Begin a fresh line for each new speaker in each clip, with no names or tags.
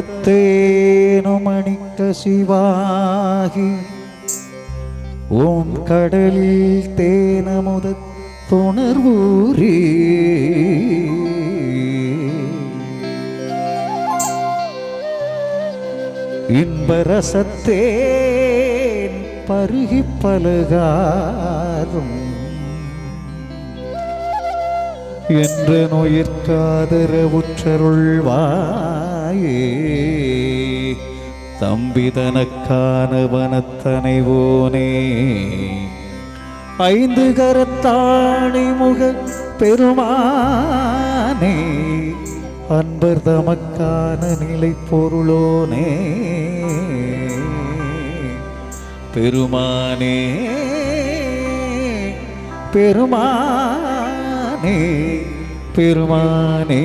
ஒன்பதறுத்தேனு மணிக்க சிவாகி ஓம் கடலில் தேனமுத துணர்வூரே இன்பரசத்தேன் பருகி பலகாரும் என்ற நோயிற்காதரவுற்றருள்வாயே தம்பிதனக்கான வனத்தனைவோனே ஐந்து கரத்தாணி முக பெருமானே அன்பர் தமக்கான நிலை பொருளோனே பெருமானே பெருமானே பெருமானே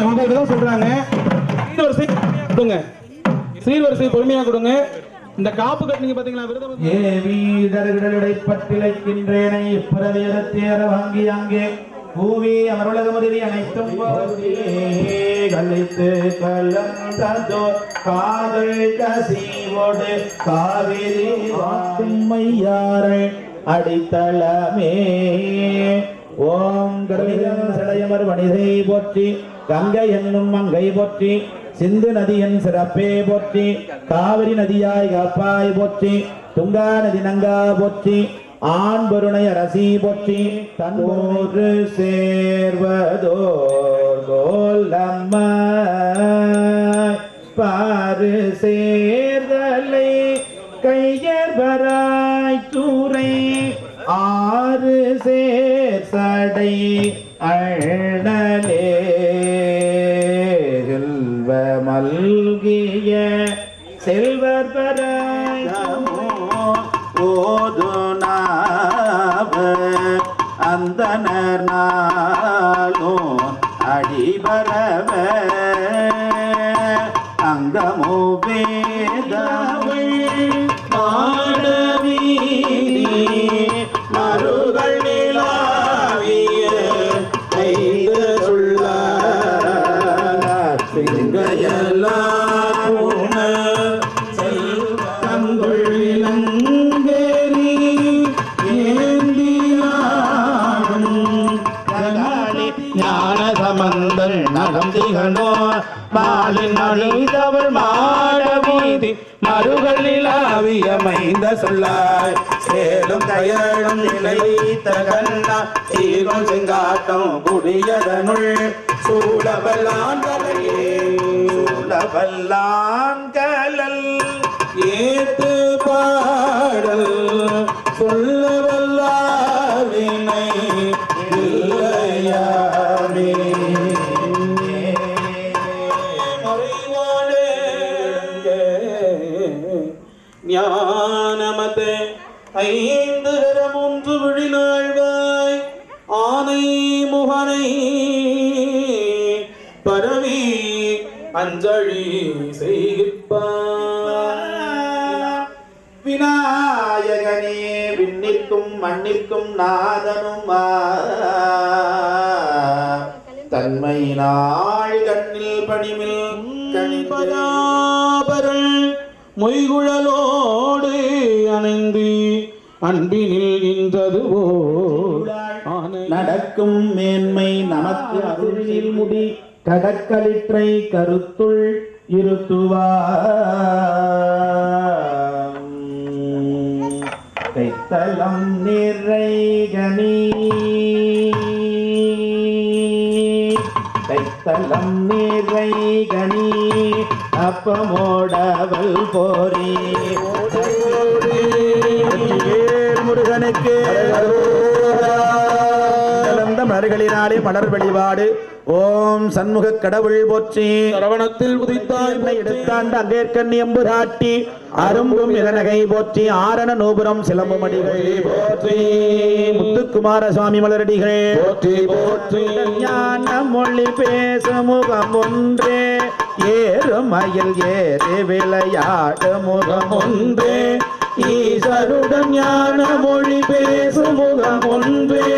உங்களுக்கு தான் சொல்றாங்க. சீர்வரிசை பொறுமையா கொடுங்க. இந்த காப்பு கட்டினீங்க பாத்தீங்களா?
பட்டிலைக்கின்றேனை பிரவேதத்தேர வாங்கி அங்கே பூவி அமருலக முருவி அனைத்தும் கழித்து கலந்ததோ காதல் கசிவோடு காவிரி வாக்கும்மையாரை அடித்தளமே. ஓம் கருவிதம் சடையமர் வனிதை போற்றி, கங்கை என்னும் மங்கை போற்றி, சிந்து நதியின் சிறப்பே போற்றி, காவிரி நதியாய் காப்பாய் போற்றி, துங்கா நதி நங்கா போற்றி, ஆண் பொருணை அரசி போற்றி, தன்னோரு சேர்வதோர் கோலம்ம பாரு சேர்தலை கையர்வராய் தூரை ஆறு சேர் சடை அழலே செல்வ மல்கிய செல்வர் ஓதுனாவ அந்தனர் நாளும் அடிபரவ அங்கமோ வேதவள் மாடவி மருகள் நிலாவிய கைது சொல்ல சிங்கையலான செல்வங்குள்ளங்கேரி ஏந்தியாடும் ஞான சம்பந்தன் நடந்திகளோ மாலின் அழிந்தவள் மாடவீதி மருகளிலாவிய மைந்த சொல்லாய் சேலும் தயழும் நிலைத்த கண்ணா சீரும் செங்காட்டம் குடியதனுள் சூழவல்லான் கலையே சூழவல்லான் கலல் ஏத்து பாடல் சொல்லவல்லாவினை இல்லையாமே ஞானமதே ஐந்து கரமொன்று விழிநாழ்வாய் ஆனை முகனை பரவி அஞ்சலி செய்கிப்பார் விநாயகனே விண்ணிற்கும் மண்ணிற்கும் நாதனுமா தன்மையினாள் கண்ணில் பணிமில் கணிபராபரள் மொய்குழலோடு அணைந்து அன்பினில் இன்றதுவோ நடக்கும் மேன்மை நமக்கு அருளில் முடி கடற்களிற்றை கருத்துள் இருத்துவார் கைத்தலம் நிறைகனி கைத்தலம் நிறைகனி அப்பமோடவல் போரி முருகனுக்கு கலந்த மலர்களினாலே மலர் வழிபாடு. ஓம் சண்முக கடவுள் போற்றி. சரவணத்தில் உதித்தாய் எடுத்தாண்ட அங்கேற்கண்ணி எம்புராட்டி அரும்பும் இளநகை போற்றி. ஆரண நூபுரம் சிலம்புமடிகள் போற்றி. முத்துக்குமார சுவாமி மலரடிகள் போற்றி போற்றி. ஞான மொழி பேசு முகம் ஒன்றே ஏறும் மயில் ஏறு விளையாடு முகம் ஒன்றே. ஈசருடன் ஞான மொழி பேசு முகம் ஒன்றே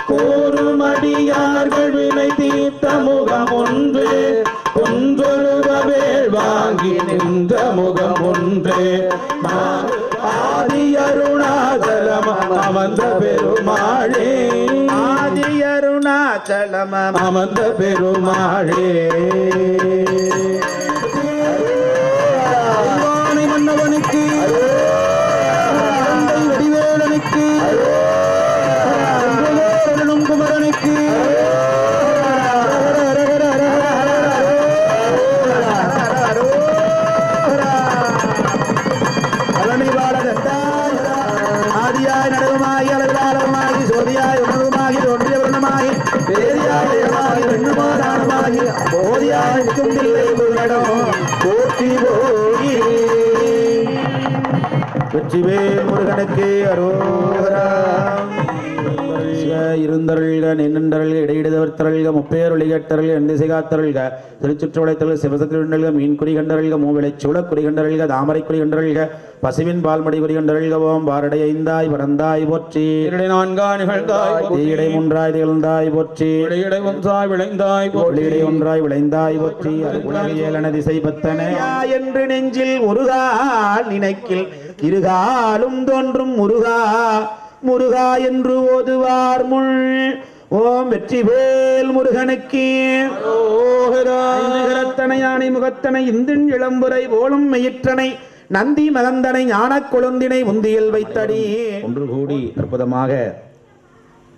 கூறுமடியார்கள் வினை தீர்த்த முகம் ஒன்றே. ஒன்றொருவ வேள் வாங்கி நின்ற முகம் ஒன்றே. ஆதி அருணாச்சலம் அமர்ந்த பெருமாளே. ஆதி அருணாச்சலம் அமர்ந்த பெருமாளே. மன்னவனுக்கு வடிவேலனுக்கு குமரனுக்கு ஆதியாய் நடனமாகி அளவிலாளமாகி சோதியாய் உணவுமாகி தோன்றிய வருணமாகி பேரியாய் வெண்ணுமாதானமாகி போதியாய் துண்டில்லை போற்றி போகி. வெற்றிவேல் முருகனுக்கு அரோகரா. இருந்தருள்க நின்றருள்க இடையிடுதவர்த்தருள்க முப்பேரொளி கட்டருள்க எந்திசை காத்தருள்க திருச்சுற்றுவளைத்தருள் சிவசக்தி கண்டருள்க மீன் குறி கண்டருள்க மூவிளை சூழ குறி கண்டருள்க தாமரை குறி கண்டருள்க பசுவின் பால்மடி குறி கண்டருள்க ஓம் பாரடை ஐந்தாய் பரந்தாய் போற்றி
நான்காய் நிகழ்ந்தாய்
தீயடை மூன்றாய் திகழ்ந்தாய் போற்றி
ஒன்றாய் விளைந்தாய்
ஒளியடை ஒன்றாய் விளைந்தாய் போற்றி உலகியலன திசை பத்தனை என்று நெஞ்சில் ஒருகால் நினைக்கில் இருகாலும் தோன்றும் முருகா முருகா என்று ஓதுவார் முள் ஓம் வெற்றிவேல் முருகனுக்கு நிகரத்தனை யானை முகத்தனை இந்தின் இளம்புரை போலும் மெயிற்றனை நந்தி மகந்தனை ஞானக் கொழுந்தினை முந்தியில் வைத்தடி ஒன்று கூடி அற்புதமாக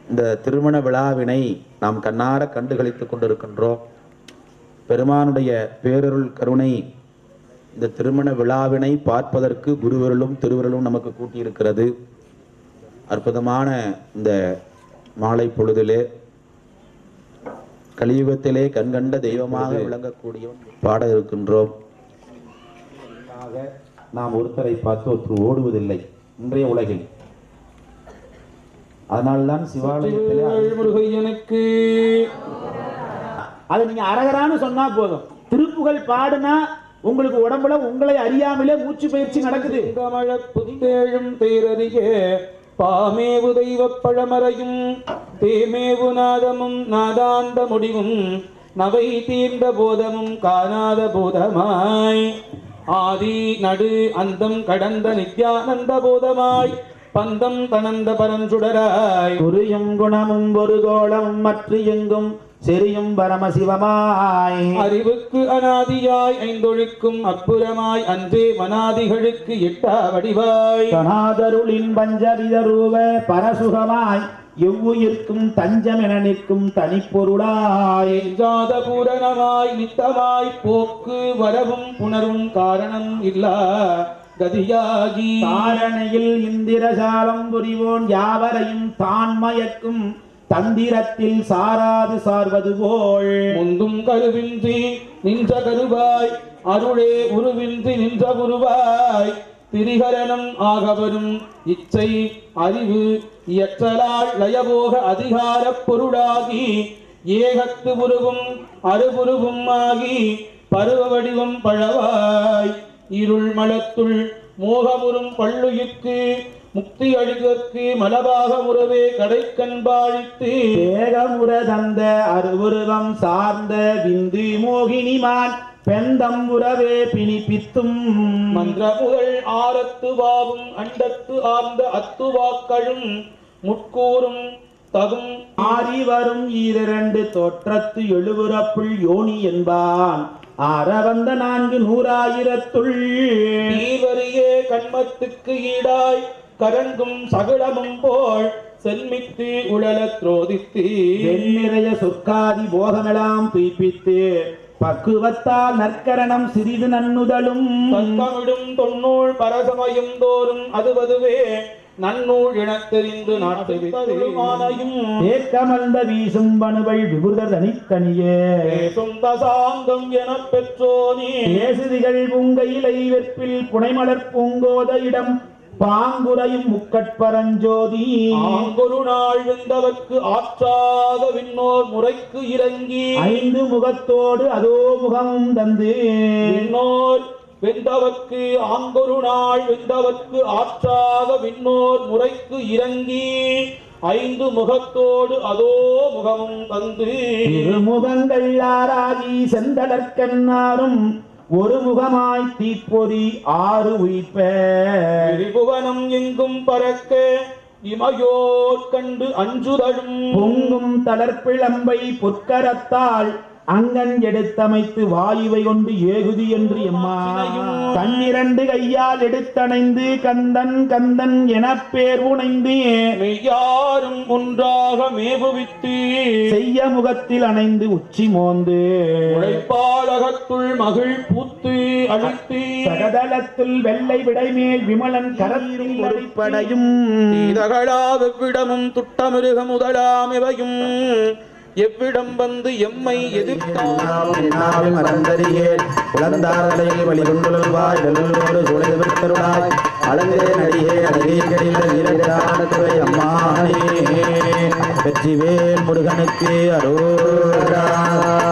இந்த திருமண விழாவினை நாம் கண்ணார கண்டுகளித்துக் கொண்டிருக்கின்றோம். பெருமானுடைய பேரருள் கருணை இந்த திருமண விழாவினை பார்ப்பதற்கு குருவருளும் திருவருளும் நமக்கு கூட்டியிருக்கிறது. அற்புதமான இந்த மாலை பொழுதிலே கலியுகத்திலே கண்கண்ட தெய்வமாக விளங்கக்கூடிய பாட இருக்கின்றோம். நாம் ஒருத்தரை பார்த்து ஒருத்தர் ஓடுவதில்லை இன்றைய உலகில். அதனால்தான் சிவாலயத்திலே
முருகையனுக்கு
அதை நீங்க அரகரான்னு சொன்னா போதும். திருப்புகழ் பாடுனா உங்களுக்கு உடம்புல உங்களை அறியாமலே மூச்சு பயிற்சி நடக்குது.
தமிழ புதிதேழும் தேரறிய பாமேவு தெய்வ பழமறையும் தேமேவு நாதமும் நாதாந்த முடிவும் நவை தீர்ந்த போதமும் காணாத போதமாய் ஆதி நடு அந்தம் கடந்த நித்யானந்த போதமாய் பந்தம் தனந்த பரஞ்சுடராய்
குறியும் குணமும் ஒரு கோளம் மற்ற எங்கும் செரியும் பரமசிவமாய்
அறிவுக்கு அநாதியாய் ஐந்தொழுக்கும் அப்புறமாய் அன்றே மனாதிகளுக்கு எட்டா வடிவாய்
கணாதருளின் பஞ்சவித ரூப பரசுகமாய் எவ்வுயிர்க்கும் தஞ்சம் என நிற்கும் தனிப்பொருளாய்
ஜாத பூரணமாய் நித்தமாய் போக்கு வரவும் புணரும் காரணம் இல்லா கதியாகி
தாரணையில் இந்திரசாலம் புரிவோன் யாவரையும் தான் மயக்கும் தந்திரத்தில் சாராது சார்வது போல்
முந்தும் கருவின்றி நின்ற கருவாய் அருளே உருவின்றி நின்ற குருவாய் திரிகரணம் ஆகவரும் இச்சை அறிவு இயற்றலால் லயபோக அதிகார பொருளாகி ஏகத்து உருவும் அருபுருவும் ஆகி பருவ வடிவம் பழவாய் இருள் மலத்துள் மோகமுறும் பள்ளுயிர்க்கு முக்தி அழிதற்கு மலபாக முறவே கடைக்கண்பாழித்து
ஏகமுற தந்த அருவுருவம் சார்ந்த விந்து மோகினிமான் பெந்தம் உறவே பிணிப்பித்தும்
மந்திர முதல் ஆரத்து வாவும் அண்டத்து ஆர்ந்த அத்துவாக்களும் முட்கூறும் தகும்
ஆறி வரும் ஈரிரண்டு தோற்றத்து எழுபுறப்புள் யோனி என்பான் ஆரவந்த 400,000
நீவரியே கண்மத்துக்கு ஈடாய் கரங்கும் சகலமும் போல் சென்மித்து உழல துரோதித்து
நிறைய சொற்காதி போகமெல்லாம் துய்ப்பித்து பக்குவத்தால் நற்கரணம் சிறிது நன்னுதலும்
தத்தமிடும் தொன்னூல் பரசமயம் தோறும் அதுவதுவே நன்னூல் எனத் தெரிந்து நாட்டையும்
ஏக்கமர்ந்த வீசும் பணுவள் விபுத தனித்தனியே
சொந்த சாந்தம் எனப் பெற்றோனே
ஏசுதிகள் பூங்கையிலை வெற்பில் புனைமலர் பூங்கோத இடம் பாங்குறையும் முக்கட்பரஞ்சோதி
ஆங்கொரு நாள் வெந்தவர்க்கு ஆற்றாத விண்ணோர் முறைக்கு இறங்கி
5 முகத்தோடு அதோ முகமும் தந்து
விண்ணோர் வெந்தவர்க்கு ஆங்கொரு நாள் வெந்தவர்க்கு ஆற்றாத விண்ணோர் முறைக்கு இறங்கி 5 முகத்தோடு அதோ முகமும் தந்து
திருமுகங்கள் ஆராகி செந்தளர்க்கன்னாரும் ஒரு முகமாய் தீப்பொறி 6 உயிர்ப்ப
திரிபுவனம் எங்கும் பறக்க இமையோர் கண்டு அஞ்சுதழும்
பொங்கும் தளர்ப்பிளம்பை பொற்கரத்தால் அங்கன் எடுத்தமைத்து வாயுவை கொண்டு ஏகுதி என்று எம்மா 12 கையால் எடுத்தணைந்து கந்தன் கந்தன் என பேர் உணைந்து
மெய்யாரும் ஒன்றாக மேபுவித்து
செய்ய முகத்தில் அணைந்து உச்சி மோந்து
உழைப்பாளகத்துள் மகிழ் பூத்து அழித்து
சகதளத்தில் வெள்ளை விடைமேல் விமலன் கரத்தில் ஒளிப்படையும்
தகழாவிடமும் துட்டமிருக முதலாம் இவையும் எவ்விடம் வந்து எம்மை
எதிர்த்தால் மறந்தறியே குழந்தாரலையில் வழிகொண்டுள்வாய் வெள்ளோடு சூழல் விட்டருளாய் அழகே நடிகே அழகே கடில வீரட்டானத்துறை அம்மானே வெற்றிவேல் முருகனுக்கு அரோகரா.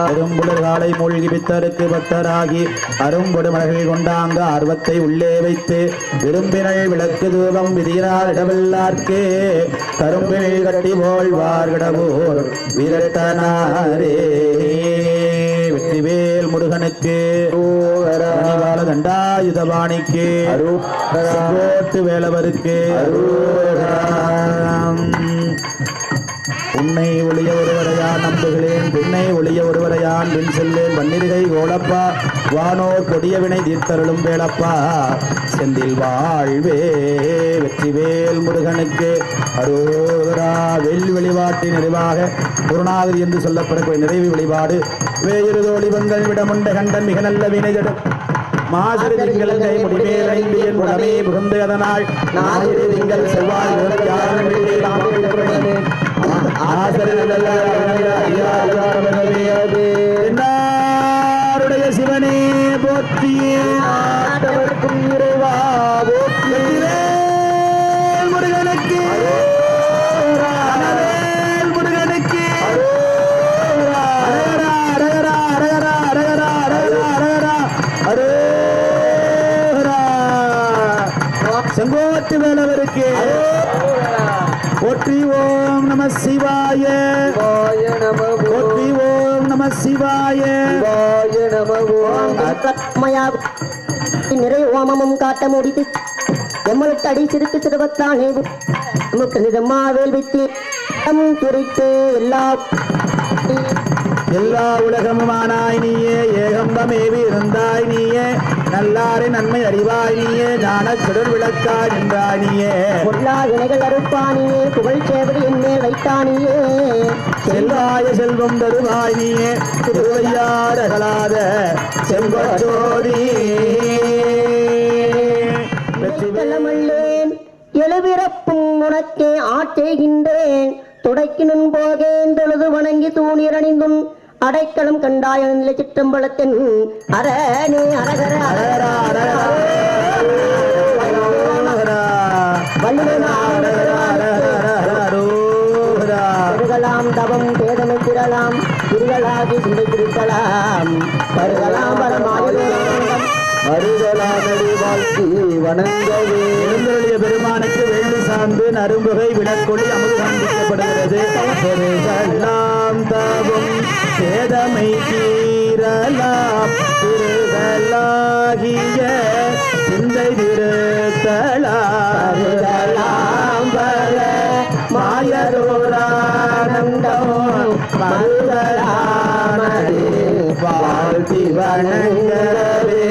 பெரும்புலர் காலை மூழ்கி பித்தருக்கு பக்தராகி அரும்பொடு மலர்கள் கொண்டாங்க ஆர்வத்தை உள்ளே வைத்து விரும்பினள் விளக்கு தூபம் விதியினால் இடவெல்லார்க்கு கரும்பில் கட்டி போழ்வார் கடவோர் வீரட்டனாரே. வெற்றிவேல் முருகனுக்கு மணிவாள தண்டாயுதபாணிக்கு செங்கோட்டு வேலவருக்கு உன்னை ஒளிய ஒருவரையான் நம்புகிறேன் பின்னை ஒளிய ஒருவரையான் பின் செல்லேன் பன்னிருகை கோலப்பா வானோர் கொடிய வினை தீர்த்தருளும் வேலப்பா செந்தில் வாழ்வே. வெற்றிவேல் முருகனுக்கு அரோகரா. வெள்ளி வழிபாட்டின் நிறைவாக குருநாதர் என்று சொல்லப்படக்கூடிய நிறைவு வழிபாடு வேயிறு தோழிபங்கள் விடமுண்ட கண்டன் மிக நல்ல வினைதடும் மாசிறு திங்கள் கை முடிமேல் ஐந்தியன் உடமே புகுந்து அதனால் நாசிறு திங்கள் செவ்வாய் என்னாருடைய சிவனே போற்றியே ஆட்டவர்க்கும் இறைவா போற்றியே. முருகனுக்கு முருகனுக்கு செங்கோட்டு வேலவருக்கு போற்றி. ஓம் நம சிவாய போற்றி. ஓம் நம சிவாய
நிறை ஓமமும் காட்ட முடித்து எம்மளுக்கு அடி சிறுக்கு சிறுவத்தானே நமக்கு நிதம்மா வேள்வித்து குறித்து
எல்லா உலகமுமானாய் நீயே ஏகம்பமேவி இருந்தாய் நீயே நல்லாரை நன்மை அறிவாய் நீயே ஞான சுடர் விளக்காய் நின்றாய் நீயே
பொருளா வினைகள் அறுப்பானியே புகழ் சேவடி என் மேல் வைத்தானியே
செல்வாய செல்வம் தருவாய் நீயே திருவையாரகலாத செம்பச்சோதி.
வெற்றிவேலமல்லேன் எழுபிறப்பும் உனக்கே ஆட்சேகின்றேன் துடைக்கினும் போகேன் தொழுது வணங்கி தூணீர் அணிந்தும் அடைக்கலம் கண்டாய நிலை சிற்றம்பலத்தின் அரணே அரகர பருகலாம் தவம் பேதமை திரலாம் திருகளாகி சிந்தை திருக்கலாம் பருகலாம் வரமாயுதம்
வணங்கவே. பெருமானுக்கு வெள்ளி சார்ந்து நரும்புகை விளக்கொளி அமுது காண்பிக்கப்படுகிறது. தாவும் சேதமை தீரலாம் திருகளாகிய சிந்தை திருத்தலாம் வர மாயரோரானந்தம் மருதராமரே வாழ்த்தி வணங்கவே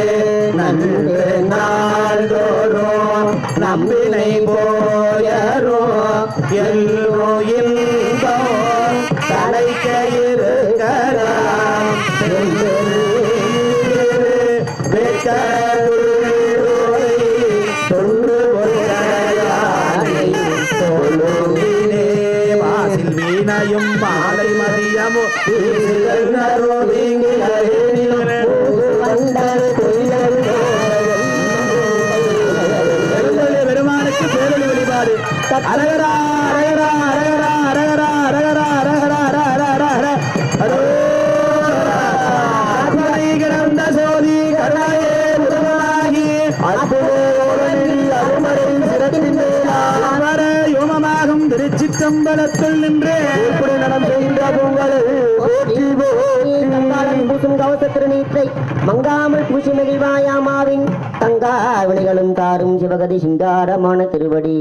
நன்று நாள்தோறும் நம்பினை போயரோ எல்லோ இன்பம் தலைக்க இருக்கலாம் தொன்று வாசில் வீணையும் மாலை மதியமோ பெருமானுக்கு பேரொழி வழிபாடு. அரகரா அரகரா அரகரா அரகரா அரகரா அரகரா அரகரா கிடந்த சோதி கருணாயே முதலாகி அமர யோமமாகும் திருச்சிற்றம்பலத்துள் நின்று நடம் செய்கின்ற
பூசும் கவச திருநீற்றை மங்காமல் பூசி மகிழ்வாயாமாவின் தங்கா வினைகளும் தாரும் சிவகதி சிங்காரமான திருவடி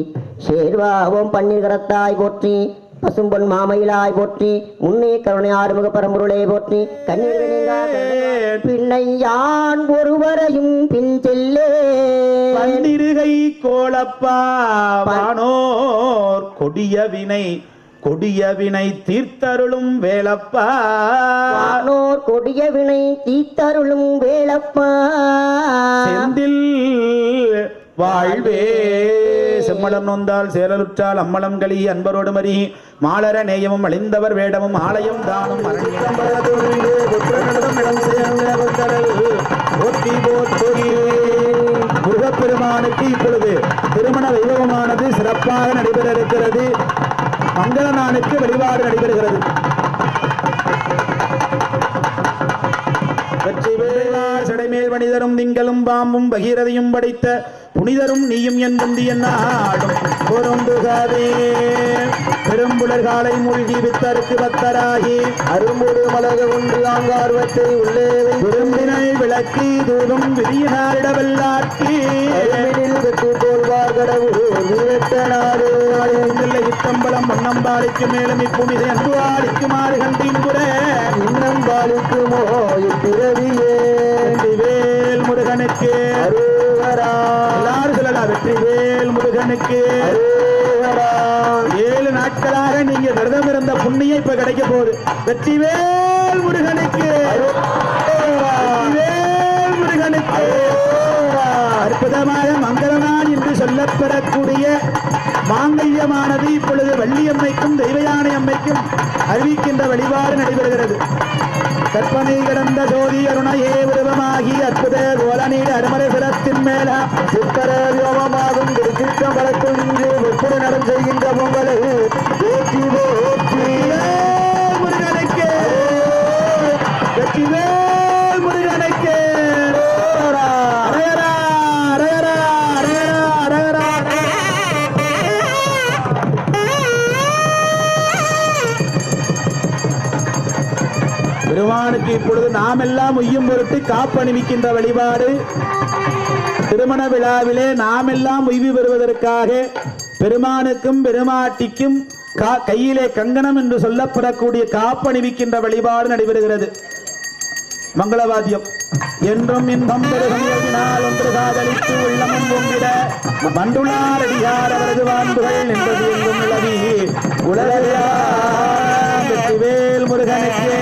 சேர்வாவோம் பன்னீர் கரத்தாய் போற்றி பசும்பொன் மாமயிலாய் போற்றி முன்னே கருணை ஆறுமுக பரம்பொருளே போற்றி கண்ணீர் பிள்ளை யான் ஒருவரையும் பின் செல்லே
பன்னிருகை கோலப்பா வானோர் கொடிய வினை தீர்த்தருளும் வேலப்பா
வானோர் கொடிய வினை தீர்த்தருளும் வேலப்பா
செந்தில் வாழ்வே. செம்மலம் நொந்தால் சேரலுற்றால் அம்மலம் களி அன்பரோடு மறி மாலர நேயமும் அழிந்தவர் வேடமும் ஆலயம் தானும் முருகப்பெருமானுக்கு இப்பொழுது சிறப்பாக நடைபெற இருக்கிறது. மங்களநானுக்கு வழிபாடு நடைபெறுகிறது. சடைமேல் மனிதரும் திங்களும் பாம்பும் பகீரதையும் படைத்த புனிதரும் நீயும் என்றும் நாடும் பொருந்துகவே. பெரும்புலர் காலை மூழ்கி வித்தருக்கு பத்தராகி அரும்புடு மலக ஒன்று ஆங்கார்வத்தை உள்ளே விரும்பினை விளக்கி தூரும் விதியினாரிடவல்லாக்கி வெற்றி போல்வார் கடவுள் இத்தம்பலம் மன்னம்பாளிக்கு மேலும் இப்புனிதை அன்பு ஆளிக்குமாறு கண்டின்புற இன்னம் பாலிக்குமோ இப்பிறவியே. வெற்றிவேல் முருகனுக்கு எல்லாரும் சொல்லலாம். வெற்றிவேல் முருகனுக்கு 7 நாட்களாக நீங்க விரதம் இருந்த புண்ணியம் இப்ப கிடைக்க போகுது. வெற்றிவேல் முருகனுக்கு வெற்றிவேல் முருகனுக்கு. அற்புதமாக மங்களநாள் என்று சொல்லப்படக்கூடிய மாங்கல்யமானது இப்பொழுது வள்ளியம்மைக்கும் தெய்வயானை அம்மைக்கும் அறிவிக்கின்ற வழிபாடு நடைபெறுகிறது. கற்பனை கிடந்த ஜோதி அருணையே உருவமாகி அற்புத கோலநீர் அருமறை சிரத்தின் மேல சித்தர வியோகமாகும் திருச்சிற்றம் வளர்க்கும் இன்று வெப்புடு நடம் செய்கின்ற பொங்கலை முருகனுக்கு வெற்றிவேல் முருகனுக்கு. பெருமானுக்கு இப்பொழுது நாம் எல்லாம் உய்யும் பொருட்டு காப்பணிவிக்கின்ற வழிபாடு. திருமண விழாவிலே நாம் எல்லாம் உய்வு பெறுவதற்காக பெருமானுக்கும் பெருமாட்டிக்கும் கையிலே கங்கணம் என்று சொல்லப்படக்கூடிய காப்பணிவிக்கின்ற வழிபாடு நடைபெறுகிறது. மங்களவாத்தியம் என்றும் இன்பம் பெருகனால் ஒன்று காதலித்து உள்ளமும் பொங்கிட மண்டுளார் அடியார் அவரது வான்புகள் நின்றது எங்கும் நிலவி உலகெல்லாம் வெற்றிவேல் முருகனுக்கு.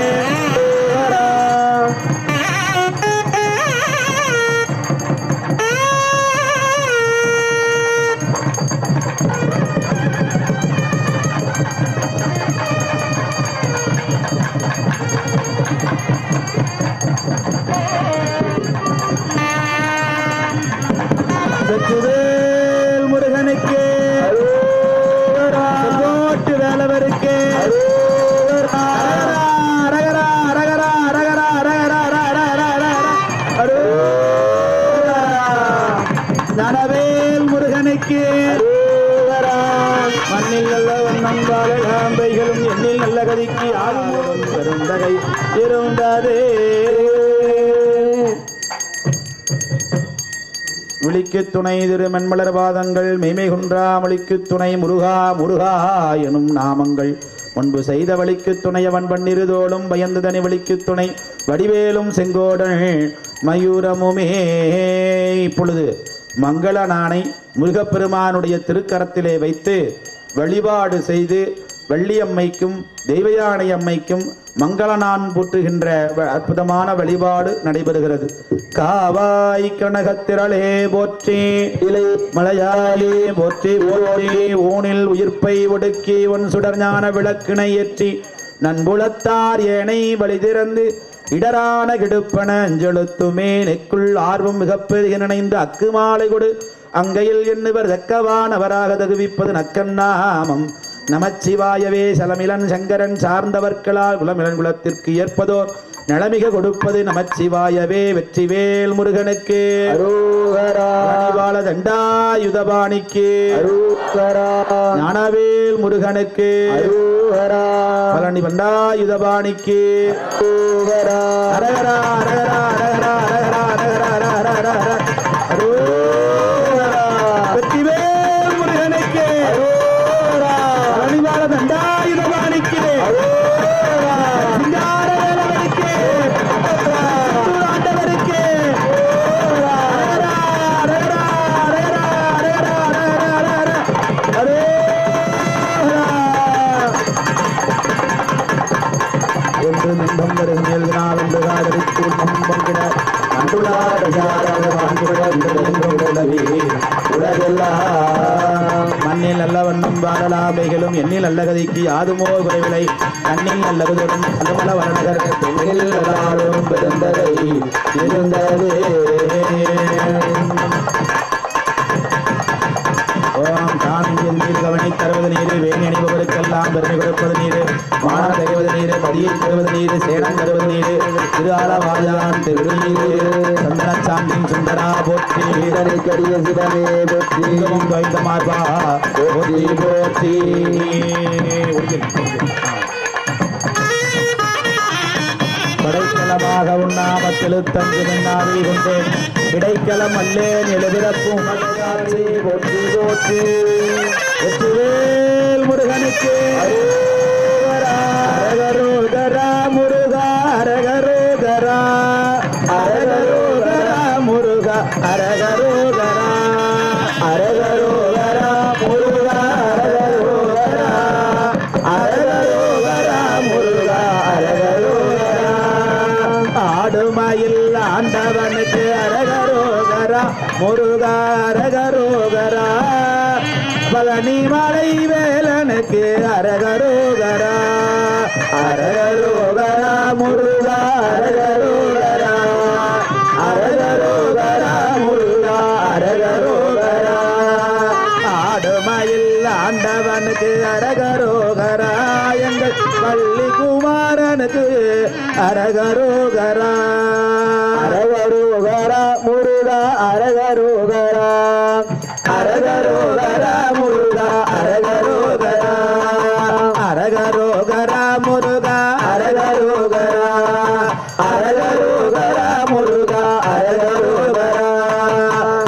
வெற்றிவேல் முருகனுக்கு கோட்டு வேலவருக்கு நனவேல் முருகனுக்கு. மண்ணில் நல்ல வண்ணம்பாளைகளும் எண்ணில் நல்ல கதிக்கு ஆகும் பெருந்தகை இருந்ததே. விழிக்கு துணை திரு மென்மலர் பாதங்கள் மெய்மை குன்றா மொழிக்கு துணை முருகா முருகா எனும் நாமங்கள் முன்பு செய்த வழிக்கு துணையவன் பன்னிருதோளும் பயந்து தனி வழிக்கு துணை வடிவேலும் செங்கோடன் மயூரமுமே. இப்பொழுது மங்கள நாணை முருகப்பெருமானுடைய திருக்கரத்திலே வைத்து வழிபாடு செய்து வள்ளியம்மைக்கும் தெய்வயானை அம்மைக்கும் மங்களநான் போற்றுகின்ற அற்புதமான வழிபாடு நடைபெறுகிறது. காவாய் கனகத்திரளே போற்றி இலை மலையாலே போற்றி போற்றி ஊனில் உயிர்ப்பை ஒடுக்கி ஒன் சுடர் ஞான விளக்கினை ஏற்றி நன்புலத்தார் ஏனை வழி திறந்து இடரான கிடுப்பன அஞ்செழுத்துமே நெக்குள் ஆர்வம் மிகப்பெரிய நினைந்து அக்கு மாலை கொடு அங்கையில் எண்ணுவர் தக்கவானவராக தகுவிப்பது நக்கன்னாமம் நமச்சிவாயவே. சலமிலன் சங்கரன் சார்ந்தவர்களால் குலமிலன் குலத்திற்கு ஏற்பதோர் நலமிக கொடுப்பது நமச்சிவாயவே. வெற்றிவேல் முருகனுக்கு அரோகரா. தண்டாயுதபாணிக்கு அரோகரா. ஞானவேல் முருகனுக்கு அரோகரா. பழனி பண்டாயுதபாணிக்கு அரோகரா. அரகரா அரகரா அரகரா அரகரா அரகரா அரகரா அரகரா அரோகரா. வெற்றிவேல் முருகனுக்கு அரோகரா. பழனிவாள தண்டாயுதபாணிக்கு அரோகரா. சிங்காரவேலவனுக்கு ஆண்டவருக்கு அரகரா அரகரா அரகரா அரகரா அரகரா அரகரா. ஒன்று நின்பம் வரும் மேல்நாள் ஒன்று காதலித்து நம்பங்கிட மண்ணில் நல்ல வண்ணம் வாழலாமைகளும் எண்ணில் நல்ல கதைக்கு யாதுமோ குறைவிலை கண்ணில் நல்லதுடன் அலுமல வரணகர் பெண்ணில் பெருந்தகை இருந்ததே. ஓம் சாந்தி கதியை தருவது நீரு சேனம் தருவது நீரு திரு ஆலவாயான் திருநீரு சந்தன சாந்தின் சுந்தரா போற்றி கடிய சிவமே போற்றி வைத்த மார்பா போற்றி போற்றி படைக்கலமாக உண்ணாமத்திலுத்தம் திருநாவி கொண்டேன் இடைக்கலம் அல்லேன் எழுபிறப்பும் போற்றி போற்றி வெற்றிவேல் முருகனுக்கு அரகரோகரா முருகா அரகரோகரா அரகரோகரா முருகா அரகரோகரா அரகரோகரா முருகா அரகரோகரா அரகரோகரா முருகா அரகரோகரா ஆடுமயில் ஆண்டவனுக்கு அரகரோகரா முருகா அரகரோகரா பழனி மலை வேலனுக்கு அரகரோகரா அரகரோகரா முருகா அரகரோகரா அரகரோகரா முருகா அரகரோகரா ஆடுமயில் ஆண்டவனுக்கு அரகரோகரா எங்கள் பள்ளி குமாரனுக்கு அரகரோகரா அரகரோகரா முருகா அரகரோகரா அரகரோகரா முருகா அரகரோகரா அரகரோகரா முருகா அரகரோகரா அரகரோகரா முருகா அரகரோகரா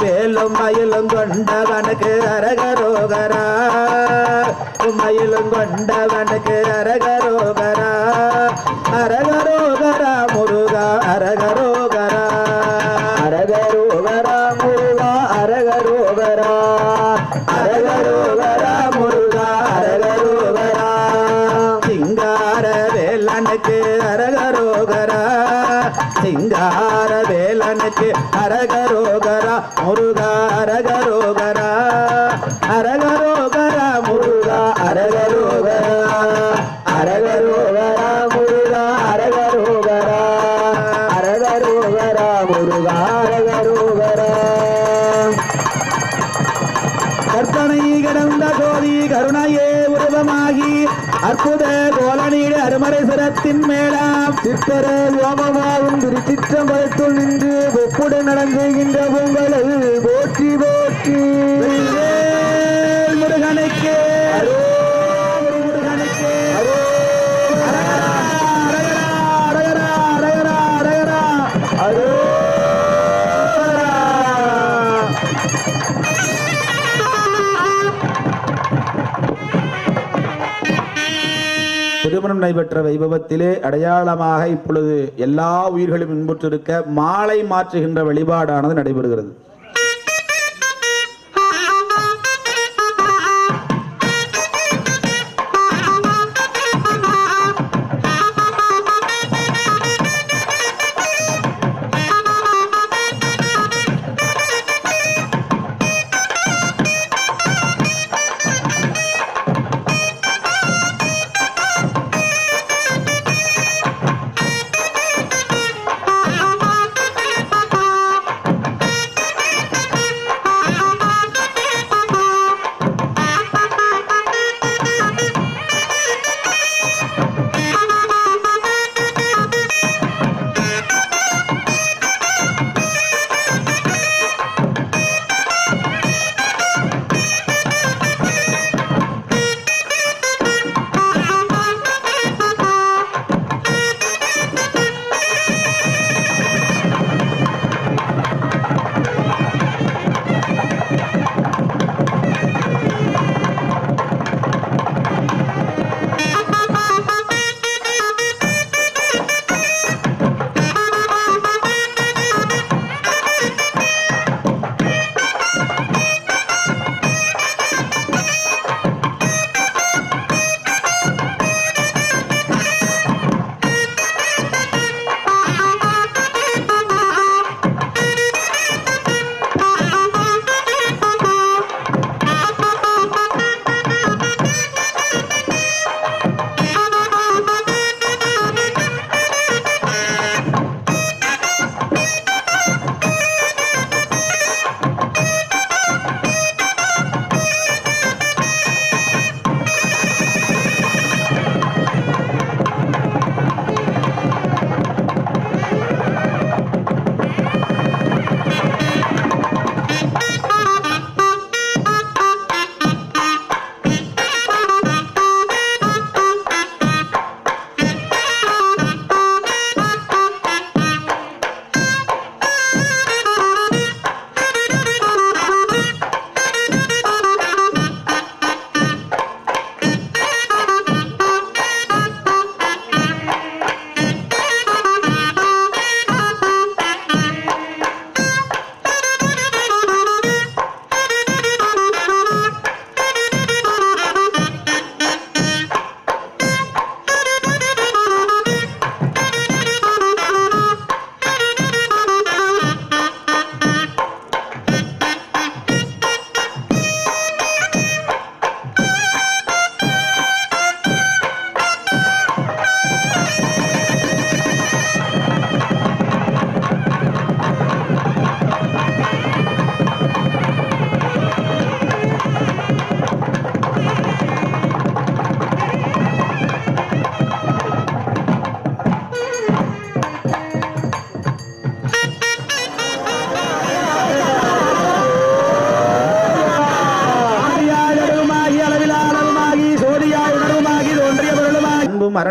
வேலும் மயிலும் கொண்டவனுக்கு அரகரோகரா மயிலும் கொண்டவனுக்கு அரகரோகரா அரகரோகரா முருகா அரகரோகரா அரகரோகரா முருகா அரகரோகரா அரகரோகரா முருகா அரகரோகரா சிங்கார வேலனுக்கு அரகரோகரா சிங்கார வேலனுக்கு அரகரோகரா முருகா அரகரோகரா அரகரோகரா முருகா அரகரோகரா அரகரோகரா முருகா அரகரோகரா அரகரோகரா முருகா அரகரோகரா கற்பனை கிடந்த ஜோதி கருணையே உருவமாகி அற்புத கோலநீடு அருமறை சிரத்தின் மேலாம் சித்தர யோமமாகும் திருச்சிற்றம்பலத்துள் நின்று ஒப்புடன் நடந்துகின்ற பொங்கலை போற்றி போற்றி முருகனுக்கு முருகனுக்கு திருமணம் நடைபெற்ற வைபவத்திலே அடையாளமாக இப்பொழுது எல்லா உயிர்களும் இன்புற்றிருக்க மாலை மாற்றுகின்ற வழிபாடானது நடைபெறுகிறது.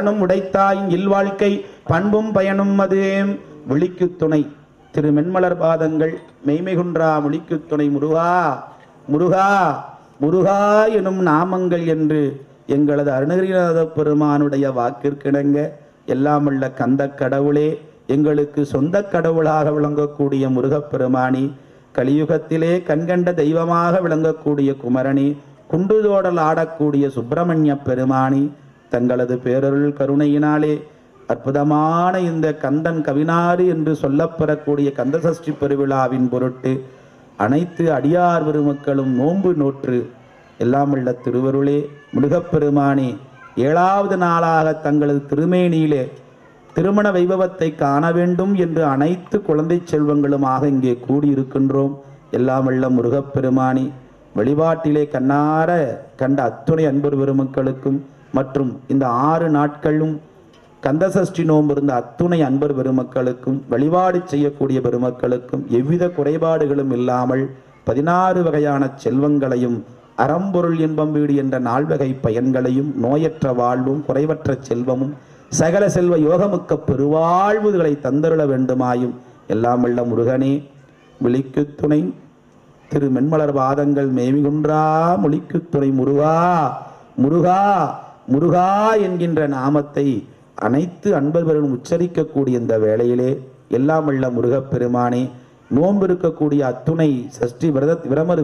சரணும் உடைத்தாயின் இல்வாழ்க்கை பண்பும் பயனும் அது விழிக்கு துணை திரு மென்மலர் பாதங்கள் மெய்மைகுன்றா விழிக்கு துணை முருகா முருகா முருகா எனும் நாமங்கள் என்று எங்களது அருணகிரிநாத பெருமானுடைய வாக்கிற்கிணங்க எல்லாமுள்ள கந்த கடவுளே, எங்களுக்கு சொந்த கடவுளாக விளங்கக்கூடிய முருகப்பெருமானி, கலியுகத்திலே கண்கண்ட தெய்வமாக விளங்கக்கூடிய குமரணி, குண்டுதோடல் ஆடக்கூடிய சுப்பிரமணிய பெருமானி, தங்களது பேரருள் கருணையினாலே அற்புதமான இந்த கந்தன் கவினாறு என்று சொல்லப்பெறக்கூடிய கந்தசஷ்டி பெருவிழாவின் பொருட்டு அனைத்து அடியார் பெருமக்களும் நோன்பு நோற்று எல்லாமுள்ள திருவருளே முருகப்பெருமானி 7வது நாளாக தங்களது திருமேனியிலே திருமண வைபவத்தை காண வேண்டும் என்று அனைத்து குழந்தை செல்வங்களுமாக இங்கே கூடியிருக்கின்றோம். எல்லாமுள்ள முருகப்பெருமானி வழிபாட்டிலே கண்ணார கண்ட அத்துணை அன்பர் பெருமக்களுக்கும் மற்றும் இந்த 6 நாட்களும் கந்தசஷ்டி நோன்பு இருந்த அத்துணை அன்பர் பெருமக்களுக்கும் வழிபாடு செய்யக்கூடிய பெருமக்களுக்கும் எவ்வித குறைபாடுகளும் இல்லாமல் 16 வகையான செல்வங்களையும் அறம்பொருள் இன்பம் வீடு என்ற 4 வகை பயன்களையும் நோயற்ற வாழ்வும் குறைவற்ற செல்வமும் சகல செல்வ யோகமுக்க பெருவாழ்வுகளை தந்தருள வேண்டுமாயும் எல்லாமுள்ள முருகனே விழிக்கு துணை திரு மென்மலர் பாதங்கள் மேவிகுன்றா மொழிக்கு துணை முருகா முருகா முருகா என்கின்ற நாமத்தை அனைத்து அன்பர்களும் உச்சரிக்கக்கூடிய இந்த வேளையிலே எல்லாமுள்ள முருகப்பெருமானே, நோன்பு இருக்கக்கூடிய அத்துணை சஷ்டி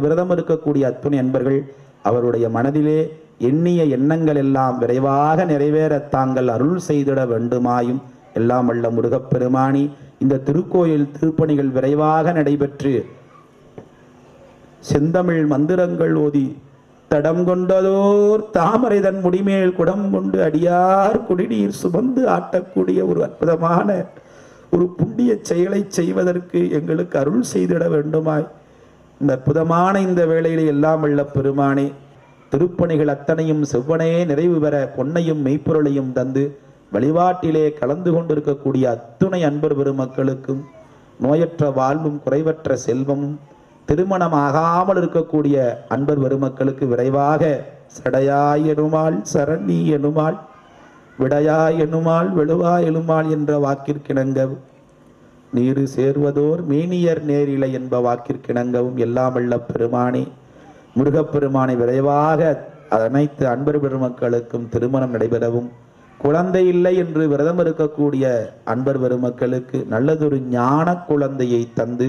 விரதம் இருக்கக்கூடிய அத்துணை அன்பர்கள் அவருடைய மனதிலே எண்ணிய எண்ணங்கள் எல்லாம் விரைவாக நிறைவேற தாங்கள் அருள் செய்திட வேண்டுமாயும் எல்லாமுள்ள முருகப்பெருமானி, இந்த திருக்கோயில் திருப்பணிகள் விரைவாக நடைபெற்று செந்தமிழ் மந்திரங்கள் ஓதி தடம் கொண்டதோர் தாமரை தன் முடிமேல் குடம் கொண்டு அடியார் குடிநீர் சுமந்து ஆட்டக்கூடிய ஒரு அற்புதமான ஒரு புண்ணிய செயலை செய்வதற்கு எங்களுக்கு அருள் செய்திட வேண்டுமாய் இந்த அற்புதமான இந்த வேளையிலே எல்லாம் உள்ள பெருமானே, திருப்பணிகள் அத்தனையும் செவ்வனே நிறைவு பெற பொன்னையும் மெய்ப்பொருளையும் தந்து வழிபாட்டிலே கலந்து கொண்டிருக்கக்கூடிய அத்துணை அன்பர் பெருமக்களுக்கும் நோயற்ற வாழ்வும் குறைவற்ற செல்வமும் திருமணம் ஆகாமல் இருக்கக்கூடிய அன்பர் பெருமக்களுக்கு விரைவாக சடையாய் எனுமாள் சரணி எனுமாள் விடையாய் எனுமாள் வெளுவாய் எனுமாள் என்ற வாக்கிற்கிணங்க நீரு சேர்வதோர் மேனியர் நேரிலை என்ப வாக்கிற்கிணங்கவும் எல்லாமல்ல பெருமானே முருகப்பெருமானை விரைவாக அனைத்து அன்பர் பெருமக்களுக்கும் திருமணம் நடைபெறவும் குழந்தை இல்லை என்று விரதம் இருக்கக்கூடிய அன்பர் பெருமக்களுக்கு நல்லதொரு ஞான குழந்தையை தந்து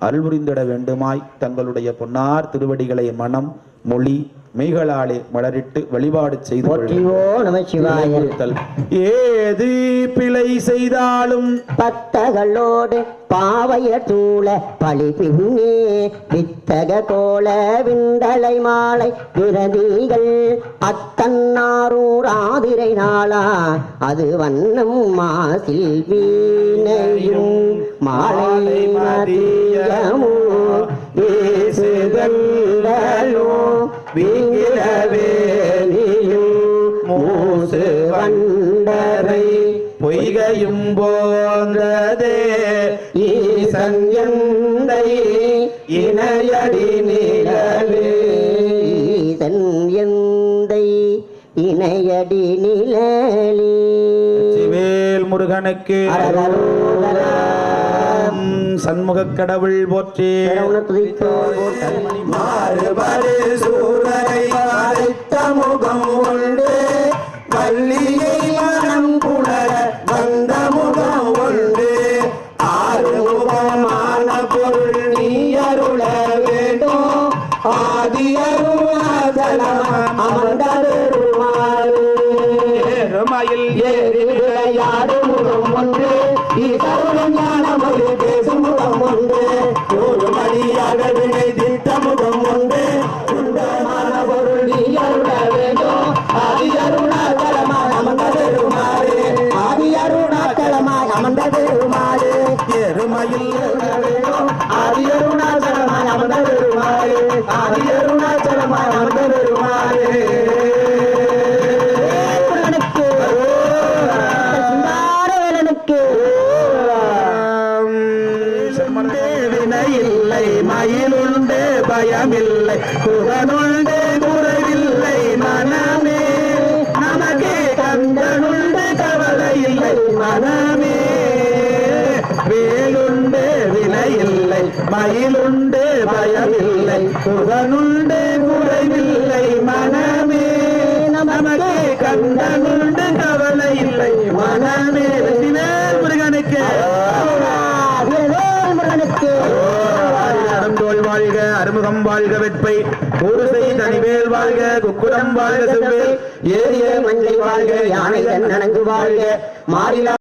அருள் புரிந்திட வேண்டுமாய் தங்களுடைய பொன்னார் திருவடிகளை மனம் மொழி மெய்களாலே மலரிட்டு வழிபாடு செய்து ஏது பிழை செய்தாலும்
பத்தகளோடு பாவைய தூள பழி பின்னே வித்தக கோல விண்டலை மாலை விரதிகள் அத்தன்னாரூர் ஆதிரை நாளா அது வண்ணம் மாசில் வீணையும் மாலை மதியமோ வீசுதல்லோ வீங்கிரவேலியும் மூசு வண்டரை
பொய்கையும் போந்ததே
ஈசன் எந்தை இணையடி நிழலே ஈசன் எந்தை இணையடி நிழலே
சிவேல் முருகனுக்கு சண்முக கடவுள் போற்றி மாறுபடு சூரரை மறைத்த முகம் உண்டு வள்ளியை மனம் புணர வந்த முகம் உண்டு ஆறுமுகமான பொருள் நீ அருள வேண்டும் ஆதி அருணாசலம் அமர்ந்த பெருமாள் ஏறி விளையாடு முகம் ஒன்று ஈசருடன் ஞானமொழி பேசும் முகம் ஒன்று ஒரு மணியாக வினை திட்ட முகம் ஒன்று உண்டமான பொருள் நீ அருள வேண்டும் ஆதி அருணாச்சலமாய் அமர்ந்த பெருமாளே ஆதி அருணாச்சலமாய் அமர்ந்த பெருமாளே எருமையில் ஆதி அருணாச்சலமாய் அமர்ந்த பெருமாளே ஆதி அருணாச்சலமாய் அமர்ந்த பெருமாளே இல்லை மயிலுண்டு பயமில்லை குகனுண்டு குறைவில்லை மனமே நமக்கு கந்தனுண்டு மனமே வேலுண்டு வினையில்லை மயிலுண்டு பயமில்லை புகனுண்டு குறைவில்லை மனமே நமக்கு கண்டனுண்டு கவலை இல்லை மனமே வெற்றிவேல் முருகனுக்கு அறந்தோள் வாழ்க அறுமுகம் வாழ்க வெட்பை ஊருசை தனிவேல் வாழ்க குக்குரம் வாழ்க செவ்வேல்
ஏரிய மஞ்சை வாழ்க யானை நனங்கு வாழ்க மாறிலா